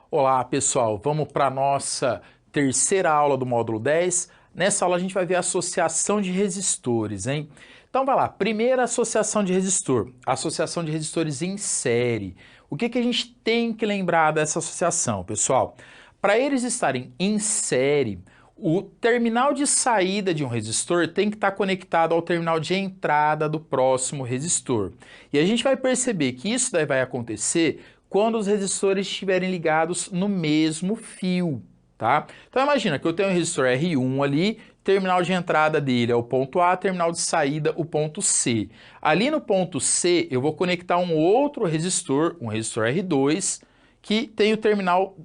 Olá pessoal, vamos para a nossa terceira aula do módulo 10. Nessa aula a gente vai ver a associação de resistores, hein? Então vai lá, primeira associação de resistor, associação de resistores em série. O que a gente tem que lembrar dessa associação, pessoal? Para eles estarem em série, o terminal de saída de um resistor tem que estar conectado ao terminal de entrada do próximo resistor. E a gente vai perceber que isso daí vai acontecer quando os resistores estiverem ligados no mesmo fio, tá? Então imagina que eu tenho um resistor R1 ali, terminal de entrada dele é o ponto A, terminal de saída o ponto C. Ali no ponto C eu vou conectar um outro resistor, um resistor R2, que tem o terminal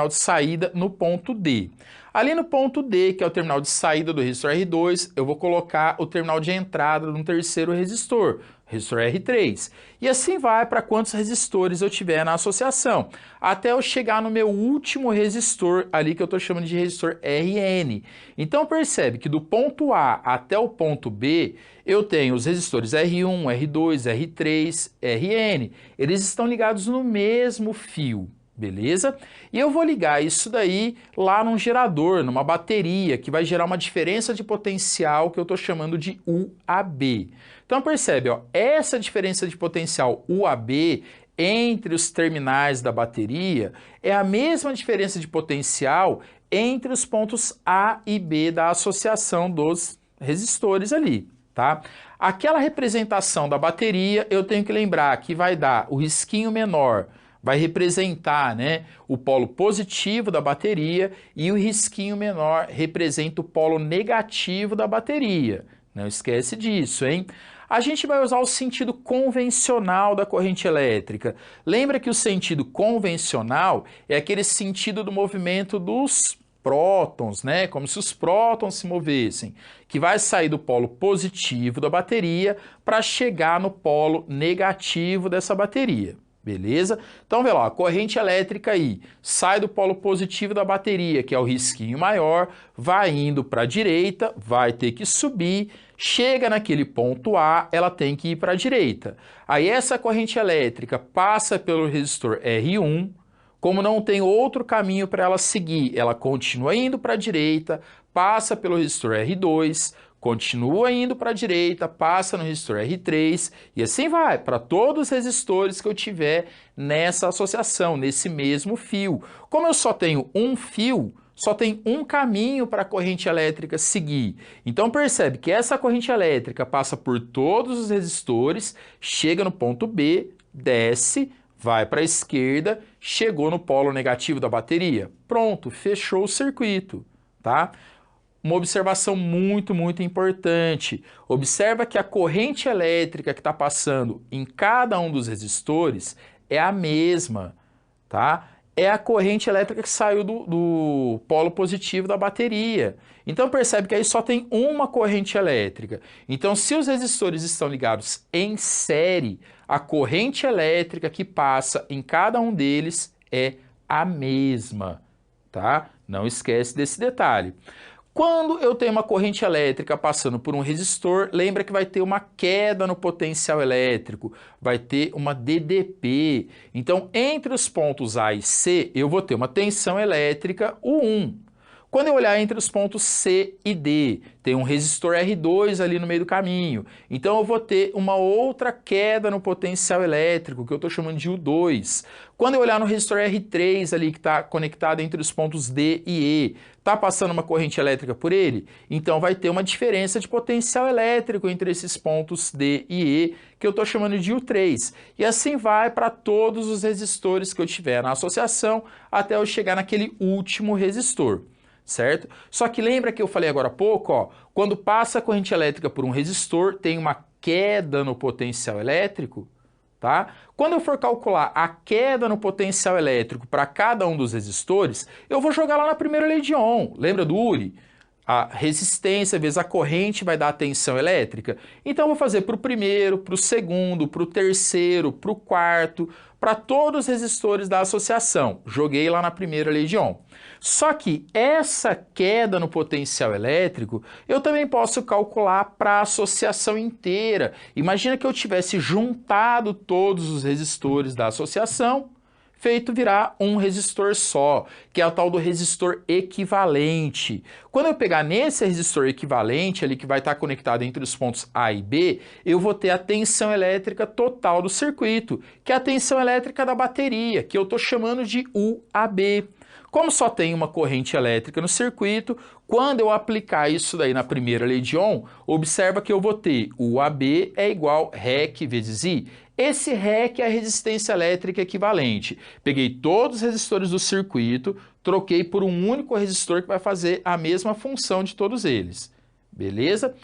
de saída no ponto D. Ali no ponto D, que é o terminal de saída do resistor R2, eu vou colocar o terminal de entrada de um terceiro resistor R3. E assim vai para quantos resistores eu tiver na associação, até eu chegar no meu último resistor ali que eu estou chamando de resistor Rn. Então percebe que do ponto A até o ponto B, eu tenho os resistores R1, R2, R3, Rn. Eles estão ligados no mesmo fio. Beleza? E eu vou ligar isso daí lá num gerador, numa bateria, que vai gerar uma diferença de potencial que eu estou chamando de UAB. Então percebe, ó, essa diferença de potencial UAB entre os terminais da bateria é a mesma diferença de potencial entre os pontos A e B da associação dos resistores ali, tá? Aquela representação da bateria, eu tenho que lembrar que vai dar o risquinho menor, vai representar, né, o polo positivo da bateria e o risquinho menor representa o polo negativo da bateria. Não esquece disso, hein? A gente vai usar o sentido convencional da corrente elétrica. Lembra que o sentido convencional é aquele sentido do movimento dos prótons, né? Como se os prótons se movessem, que vai sair do polo positivo da bateria para chegar no polo negativo dessa bateria. Beleza? Então, vê lá, a corrente elétrica aí sai do polo positivo da bateria, que é o risquinho maior, vai indo para a direita, vai ter que subir, chega naquele ponto A, ela tem que ir para a direita. Aí essa corrente elétrica passa pelo resistor R1, como não tem outro caminho para ela seguir, ela continua indo para a direita, passa pelo resistor R2, continua indo para a direita, passa no resistor R3 e assim vai para todos os resistores que eu tiver nessa associação, nesse mesmo fio. Como eu só tenho um fio, só tem um caminho para a corrente elétrica seguir. Então percebe que essa corrente elétrica passa por todos os resistores, chega no ponto B, desce, vai para a esquerda, chegou no polo negativo da bateria. Pronto, fechou o circuito, tá? Uma observação muito importante. Observa que a corrente elétrica que está passando em cada um dos resistores é a mesma, tá? É a corrente elétrica que saiu do polo positivo da bateria. Então percebe que aí só tem uma corrente elétrica. Então se os resistores estão ligados em série, a corrente elétrica que passa em cada um deles é a mesma, tá? Não esquece desse detalhe. Quando eu tenho uma corrente elétrica passando por um resistor, lembra que vai ter uma queda no potencial elétrico, vai ter uma DDP. Então, entre os pontos A e C, eu vou ter uma tensão elétrica U1. Quando eu olhar entre os pontos C e D, tem um resistor R2 ali no meio do caminho. Então eu vou ter uma outra queda no potencial elétrico, que eu estou chamando de U2. Quando eu olhar no resistor R3 ali, que está conectado entre os pontos D e E, está passando uma corrente elétrica por ele? Então vai ter uma diferença de potencial elétrico entre esses pontos D e E, que eu estou chamando de U3. E assim vai para todos os resistores que eu tiver na associação, até eu chegar naquele último resistor. Certo? Só que lembra que eu falei agora há pouco, ó, quando passa a corrente elétrica por um resistor, tem uma queda no potencial elétrico, tá? Quando eu for calcular a queda no potencial elétrico para cada um dos resistores, eu vou jogar lá na primeira lei de Ohm. Lembra do Uri? A resistência vezes a corrente vai dar a tensão elétrica. Então eu vou fazer para o primeiro, para o segundo, para o terceiro, para o quarto, para todos os resistores da associação. Joguei lá na primeira lei de Ohm. Só que essa queda no potencial elétrico eu também posso calcular para a associação inteira. Imagina que eu tivesse juntado todos os resistores da associação, feito virar um resistor só, que é o tal do resistor equivalente. Quando eu pegar nesse resistor equivalente ali, que vai estar conectado entre os pontos A e B, eu vou ter a tensão elétrica total do circuito, que é a tensão elétrica da bateria, que eu estou chamando de UAB. Como só tem uma corrente elétrica no circuito, quando eu aplicar isso daí na primeira lei de Ohm, observa que eu vou ter UAB é igual REC vezes I. Esse REC é a resistência elétrica equivalente. Peguei todos os resistores do circuito, troquei por um único resistor que vai fazer a mesma função de todos eles. Beleza?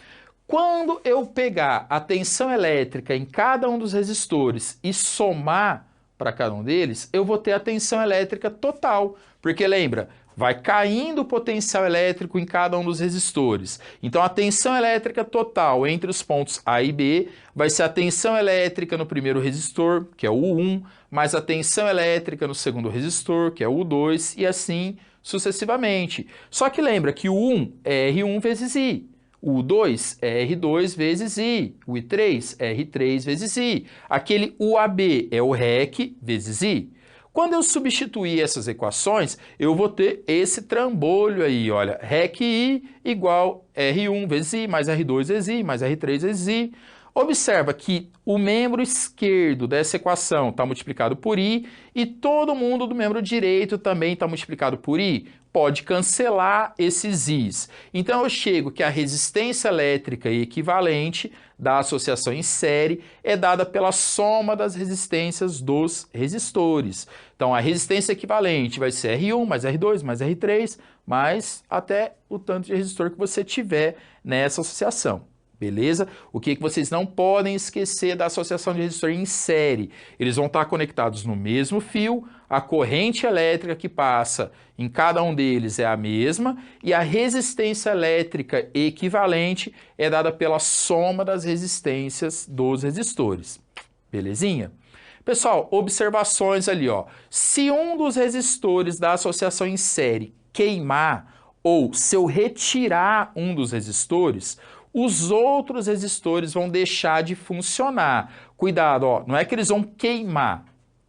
Quando eu pegar a tensão elétrica em cada um dos resistores e somar para cada um deles, eu vou ter a tensão elétrica total. Porque lembra, vai caindo o potencial elétrico em cada um dos resistores. Então a tensão elétrica total entre os pontos A e B vai ser a tensão elétrica no primeiro resistor, que é o U1, mais a tensão elétrica no segundo resistor, que é o U2, e assim sucessivamente. Só que lembra que o U1 é R1 vezes I. O U2 é R2 vezes I, o I3 é R3 vezes I. Aquele UAB é o REC vezes I. Quando eu substituir essas equações, eu vou ter esse trambolho aí, olha, REC I igual R1 vezes I, mais R2 vezes I, mais R3 vezes I. Observa que o membro esquerdo dessa equação está multiplicado por I e todo mundo do membro direito também está multiplicado por I. Pode cancelar esses I's. Então eu chego que a resistência elétrica equivalente da associação em série é dada pela soma das resistências dos resistores. Então a resistência equivalente vai ser R1 mais R2 mais R3 mais até o tanto de resistor que você tiver nessa associação. Beleza? O que vocês não podem esquecer da associação de resistor em série? Eles vão estar conectados no mesmo fio, a corrente elétrica que passa em cada um deles é a mesma e a resistência elétrica equivalente é dada pela soma das resistências dos resistores. Belezinha? Pessoal, observações ali, ó. Se um dos resistores da associação em série queimar ou se eu retirar um dos resistores, os outros resistores vão deixar de funcionar. Cuidado, ó, não é que eles vão queimar,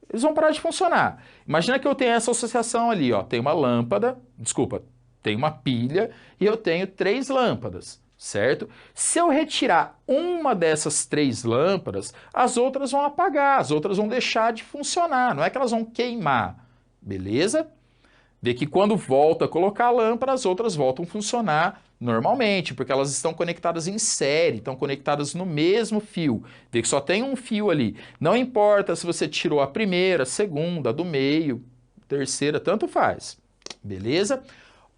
eles vão parar de funcionar. Imagina que eu tenho essa associação ali, ó, tem uma lâmpada, desculpa, tem uma pilha e eu tenho 3 lâmpadas, certo? Se eu retirar uma dessas 3 lâmpadas, as outras vão apagar, as outras vão deixar de funcionar, não é que elas vão queimar, beleza? Vê que quando volta a colocar a lâmpada, as outras voltam a funcionar normalmente, porque elas estão conectadas em série, estão conectadas no mesmo fio. Vê que só tem um fio ali. Não importa se você tirou a primeira, a segunda, a do meio, terceira, tanto faz. Beleza?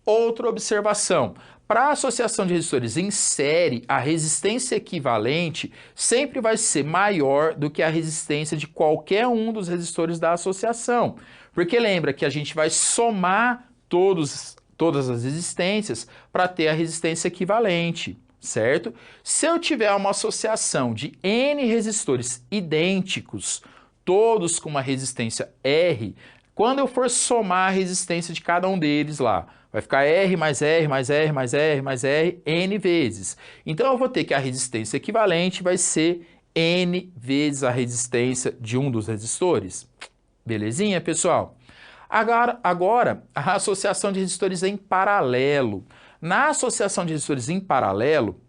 Outra observação. Para a associação de resistores em série, a resistência equivalente sempre vai ser maior do que a resistência de qualquer um dos resistores da associação. Porque lembra que a gente vai somar todas as resistências para ter a resistência equivalente, certo? Se eu tiver uma associação de N resistores idênticos, todos com uma resistência R, quando eu for somar a resistência de cada um deles lá, vai ficar R mais R mais R mais R mais R N vezes. Então eu vou ter que a resistência equivalente vai ser N vezes a resistência de um dos resistores. Belezinha, pessoal? Agora, a associação de resistores em paralelo. Na associação de resistores em paralelo,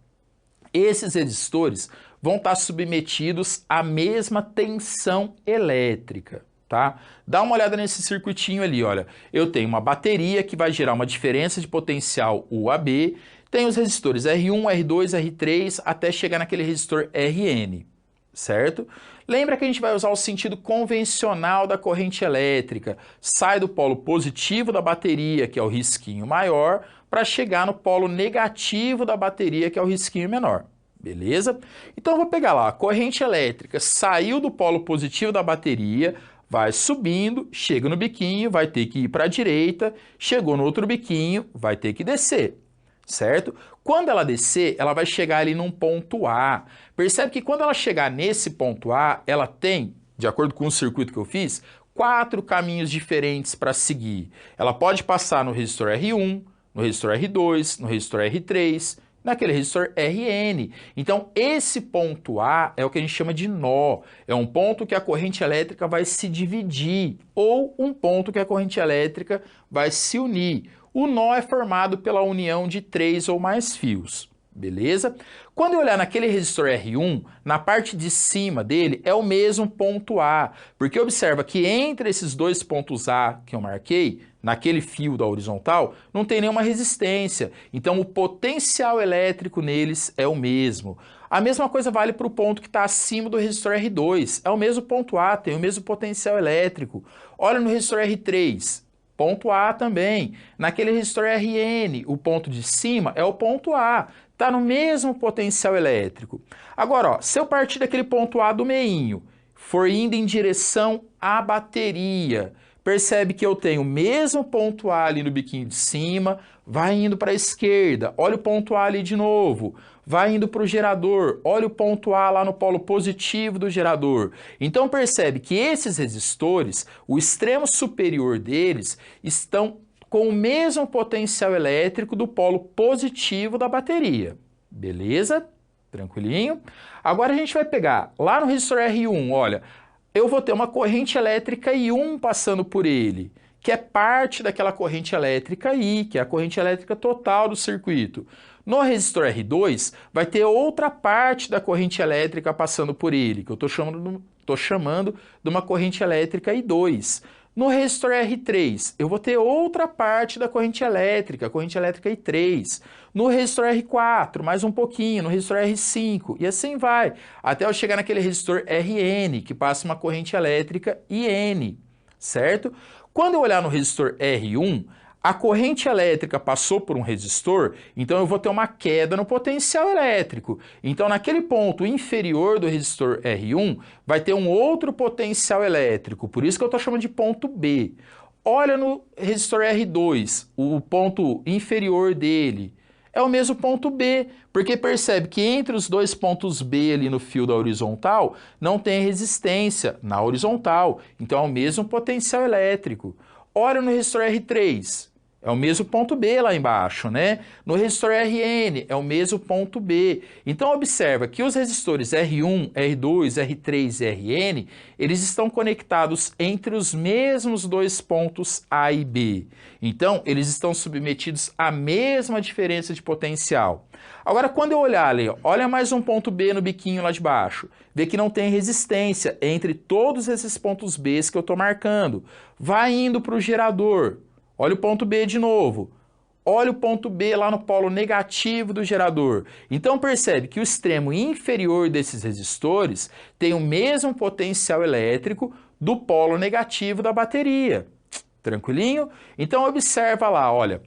esses resistores vão estar submetidos à mesma tensão elétrica, tá? Dá uma olhada nesse circuitinho ali, olha. Eu tenho uma bateria que vai gerar uma diferença de potencial UAB, tem os resistores R1, R2, R3, até chegar naquele resistor RN, certo? Lembra que a gente vai usar o sentido convencional da corrente elétrica. Sai do polo positivo da bateria, que é o risquinho maior, para chegar no polo negativo da bateria, que é o risquinho menor. Beleza? Então eu vou pegar lá, a corrente elétrica saiu do polo positivo da bateria, vai subindo, chega no biquinho, vai ter que ir para a direita, chegou no outro biquinho, vai ter que descer. Certo? Quando ela descer, ela vai chegar ali num ponto A. Percebe que quando ela chegar nesse ponto A, ela tem, de acordo com o circuito que eu fiz, 4 caminhos diferentes para seguir. Ela pode passar no resistor R1, no resistor R2, no resistor R3, naquele resistor Rn. Então, esse ponto A é o que a gente chama de nó. É um ponto que a corrente elétrica vai se dividir, ou um ponto que a corrente elétrica vai se unir. O nó é formado pela união de 3 ou mais fios. Beleza? Quando eu olhar naquele resistor R1, na parte de cima dele é o mesmo ponto A, porque observa que entre esses dois pontos A que eu marquei, naquele fio da horizontal, não tem nenhuma resistência, então o potencial elétrico neles é o mesmo. A mesma coisa vale para o ponto que está acima do resistor R2, é o mesmo ponto A, tem o mesmo potencial elétrico. Olha no resistor R3, ponto A também. Naquele resistor Rn, o ponto de cima é o ponto A, está no mesmo potencial elétrico. Agora, ó, se eu partir daquele ponto A do meinho, for indo em direção à bateria, percebe que eu tenho o mesmo ponto A ali no biquinho de cima, vai indo para a esquerda, olha o ponto A ali de novo, vai indo para o gerador, olha o ponto A lá no polo positivo do gerador. Então percebe que esses resistores, o extremo superior deles, estão com o mesmo potencial elétrico do polo positivo da bateria. Beleza? Tranquilinho? Agora a gente vai pegar lá no resistor R1, olha, eu vou ter uma corrente elétrica I1 passando por ele, que é parte daquela corrente elétrica I, que é a corrente elétrica total do circuito. No resistor R2, vai ter outra parte da corrente elétrica passando por ele, que eu estou chamando de uma corrente elétrica I2. No resistor R3, eu vou ter outra parte da corrente elétrica, a corrente elétrica I3. No resistor R4, mais um pouquinho, no resistor R5, e assim vai, até eu chegar naquele resistor Rn, que passa uma corrente elétrica IN, certo? Quando eu olhar no resistor R1, a corrente elétrica passou por um resistor, então eu vou ter uma queda no potencial elétrico. Então, naquele ponto inferior do resistor R1, vai ter um outro potencial elétrico, por isso que eu estou chamando de ponto B. Olha no resistor R2, o ponto inferior dele é o mesmo ponto B, porque percebe que entre os dois pontos B ali no fio da horizontal, não tem resistência na horizontal, então é o mesmo potencial elétrico. Olha no resistor R3, é o mesmo ponto B lá embaixo, né? No resistor Rn, é o mesmo ponto B. Então, observa que os resistores R1, R2, R3 e Rn, eles estão conectados entre os mesmos dois pontos A e B. Então, eles estão submetidos à mesma diferença de potencial. Agora, quando eu olhar ali, olha mais um ponto B no biquinho lá de baixo, vê que não tem resistência entre todos esses pontos B que eu estou marcando. Vai indo para o gerador. Olha o ponto B de novo. Olha o ponto B lá no polo negativo do gerador. Então percebe que o extremo inferior desses resistores tem o mesmo potencial elétrico do polo negativo da bateria. Tranquilinho? Então observa lá, olha,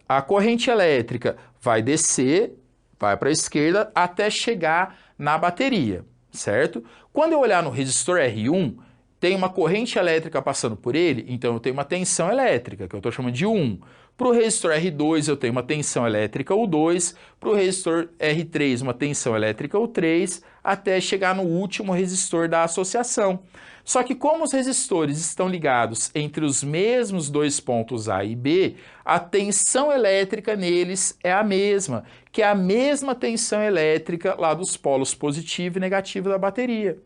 a corrente elétrica vai descer, vai para a esquerda até chegar na bateria, certo? Quando eu olhar no resistor R1, tem uma corrente elétrica passando por ele, então eu tenho uma tensão elétrica, que eu estou chamando de 1. Para o resistor R2 eu tenho uma tensão elétrica U2, para o resistor R3 uma tensão elétrica U3, até chegar no último resistor da associação. Só que como os resistores estão ligados entre os mesmos dois pontos A e B, a tensão elétrica neles é a mesma, que é a mesma tensão elétrica lá dos polos positivo e negativo da bateria.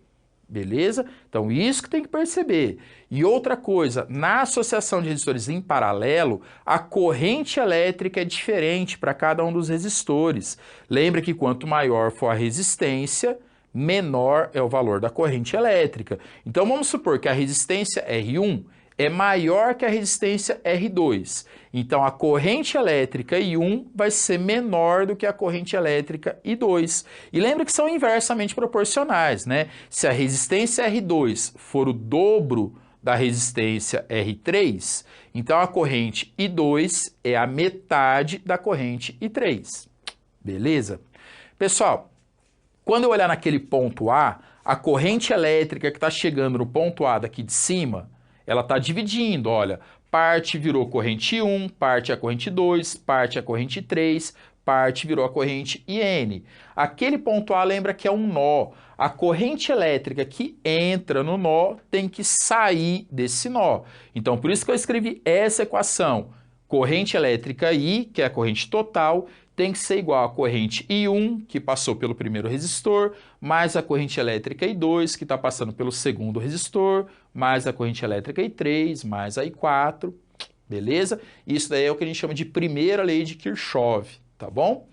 Beleza? Então, isso que tem que perceber. E outra coisa, na associação de resistores em paralelo, a corrente elétrica é diferente para cada um dos resistores. Lembra que quanto maior for a resistência, menor é o valor da corrente elétrica. Então, vamos supor que a resistência R1 é maior que a resistência R2. Então, a corrente elétrica I1 vai ser menor do que a corrente elétrica I2. E lembra que são inversamente proporcionais, né? Se a resistência R2 for o dobro da resistência R3, então a corrente I2 é a metade da corrente I3. Beleza? Pessoal, quando eu olhar naquele ponto A, a corrente elétrica que está chegando no ponto A daqui de cima, ela está dividindo, olha, parte virou corrente 1, parte é a corrente 2, parte é a corrente 3, parte virou a corrente IN. Aquele ponto A lembra que é um nó. A corrente elétrica que entra no nó tem que sair desse nó. Então, por isso que eu escrevi essa equação. Corrente elétrica I, que é a corrente total, tem que ser igual a corrente I1, que passou pelo primeiro resistor, mais a corrente elétrica I2, que está passando pelo segundo resistor, mais a corrente elétrica I3, mais a I4, beleza? Isso daí é o que a gente chama de primeira lei de Kirchhoff, tá bom?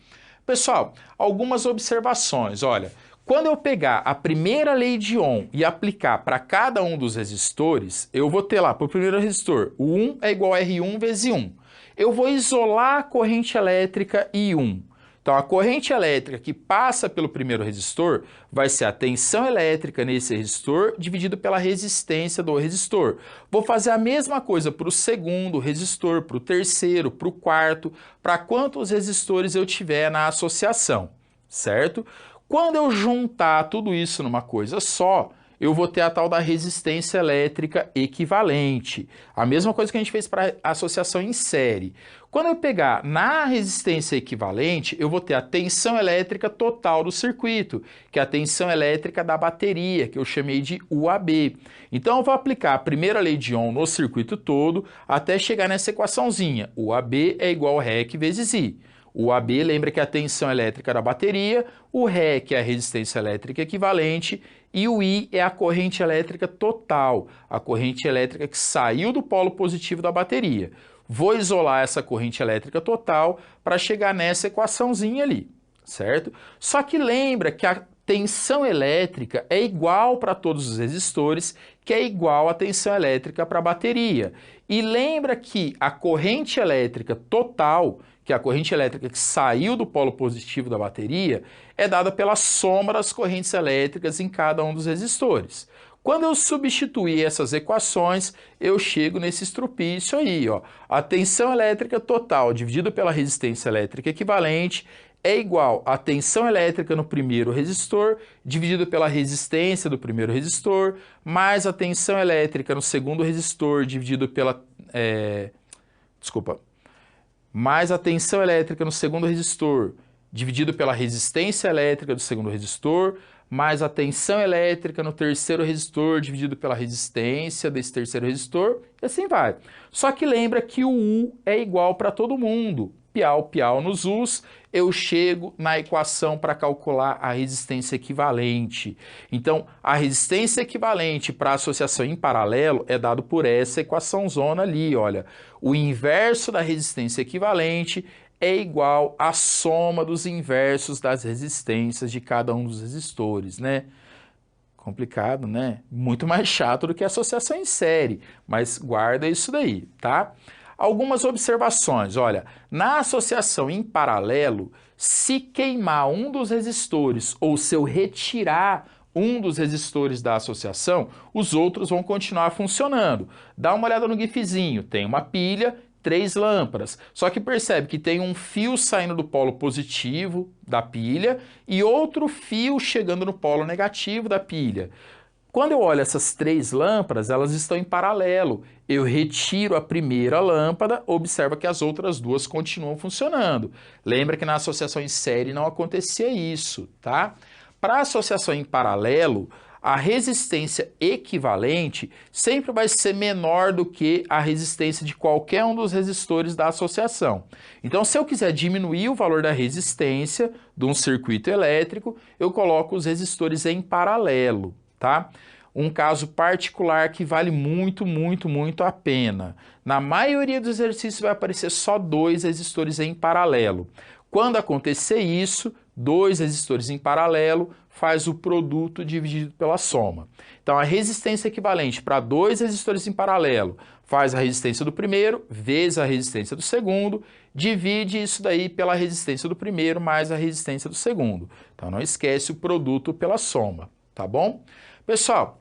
Pessoal, algumas observações, olha, quando eu pegar a primeira lei de Ohm e aplicar para cada um dos resistores, eu vou ter lá, para o primeiro resistor, o 1 é igual a R1 vezes I1. Eu vou isolar a corrente elétrica I1. Então, a corrente elétrica que passa pelo primeiro resistor vai ser a tensão elétrica nesse resistor dividido pela resistência do resistor. Vou fazer a mesma coisa para o segundo resistor, para o terceiro, para o quarto, para quantos resistores eu tiver na associação, certo? Quando eu juntar tudo isso numa coisa só, eu vou ter a tal da resistência elétrica equivalente. A mesma coisa que a gente fez para a associação em série. Quando eu pegar na resistência equivalente, eu vou ter a tensão elétrica total do circuito, que é a tensão elétrica da bateria, que eu chamei de UAB. Então eu vou aplicar a primeira lei de Ohm no circuito todo, até chegar nessa equaçãozinha. UAB é igual a REC vezes I. O AB lembra que é a tensão elétrica da bateria, o Ré que é a resistência elétrica equivalente e o I é a corrente elétrica total, a corrente elétrica que saiu do polo positivo da bateria. Vou isolar essa corrente elétrica total para chegar nessa equaçãozinha ali, certo? Só que lembra que a tensão elétrica é igual para todos os resistores, que é igual à tensão elétrica para a bateria. E lembra que a corrente elétrica total, que é a corrente elétrica que saiu do polo positivo da bateria, é dada pela soma das correntes elétricas em cada um dos resistores. Quando eu substituir essas equações, eu chego nesse estrupício aí, ó. A tensão elétrica total dividida pela resistência elétrica equivalente é igual à tensão elétrica no primeiro resistor, dividido pela resistência do primeiro resistor, mais a tensão elétrica no segundo resistor, dividido pela... mais a tensão elétrica no segundo resistor, dividido pela resistência elétrica do segundo resistor, mais a tensão elétrica no terceiro resistor, dividido pela resistência desse terceiro resistor, e assim vai. Só que lembra que o U é igual para todo mundo. Piau, piau nos U's, eu chego na equação para calcular a resistência equivalente. Então, a resistência equivalente para a associação em paralelo é dado por essa equaçãozona ali, olha. O inverso da resistência equivalente é igual à soma dos inversos das resistências de cada um dos resistores, né? Complicado, né? Muito mais chato do que a associação em série, mas guarda isso daí, tá? Algumas observações, olha, na associação em paralelo, se queimar um dos resistores ou se eu retirar um dos resistores da associação, os outros vão continuar funcionando. Dá uma olhada no gifzinho, tem uma pilha, 3 lâmpadas, só que percebe que tem um fio saindo do polo positivo da pilha e outro fio chegando no polo negativo da pilha. Quando eu olho essas 3 lâmpadas, elas estão em paralelo. Eu retiro a primeira lâmpada, observa que as outras 2 continuam funcionando. Lembra que na associação em série não acontecia isso, tá? Para a associação em paralelo, a resistência equivalente sempre vai ser menor do que a resistência de qualquer um dos resistores da associação. Então, se eu quiser diminuir o valor da resistência de um circuito elétrico, eu coloco os resistores em paralelo, tá? Um caso particular que vale muito, muito, muito a pena. Na maioria dos exercícios vai aparecer só 2 resistores em paralelo. Quando acontecer isso, 2 resistores em paralelo faz o produto dividido pela soma. Então, a resistência equivalente para 2 resistores em paralelo faz a resistência do primeiro vezes a resistência do segundo, divide isso daí pela resistência do primeiro mais a resistência do segundo. Então, não esquece o produto pela soma, tá bom? Pessoal,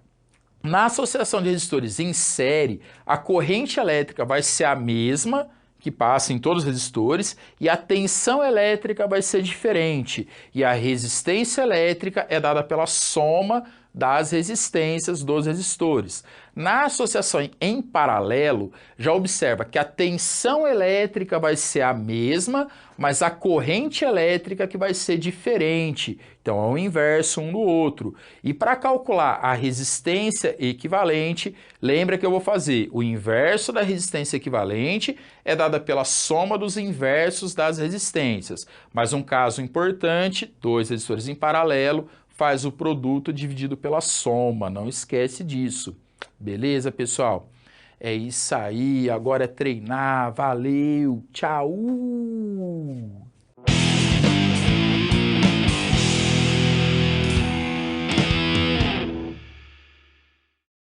na associação de resistores em série, a corrente elétrica vai ser a mesma, que passa em todos os resistores, e a tensão elétrica vai ser diferente. E a resistência elétrica é dada pela soma das resistências dos resistores. Na associação em paralelo, já observa que a tensão elétrica vai ser a mesma, mas a corrente elétrica que vai ser diferente. Então, é o inverso um do outro. E para calcular a resistência equivalente, lembra que eu vou fazer o inverso da resistência equivalente é dada pela soma dos inversos das resistências. Mas um caso importante, dois resistores em paralelo, faz o produto dividido pela soma. Não esquece disso. Beleza, pessoal? É isso aí, agora é treinar. Valeu, tchau!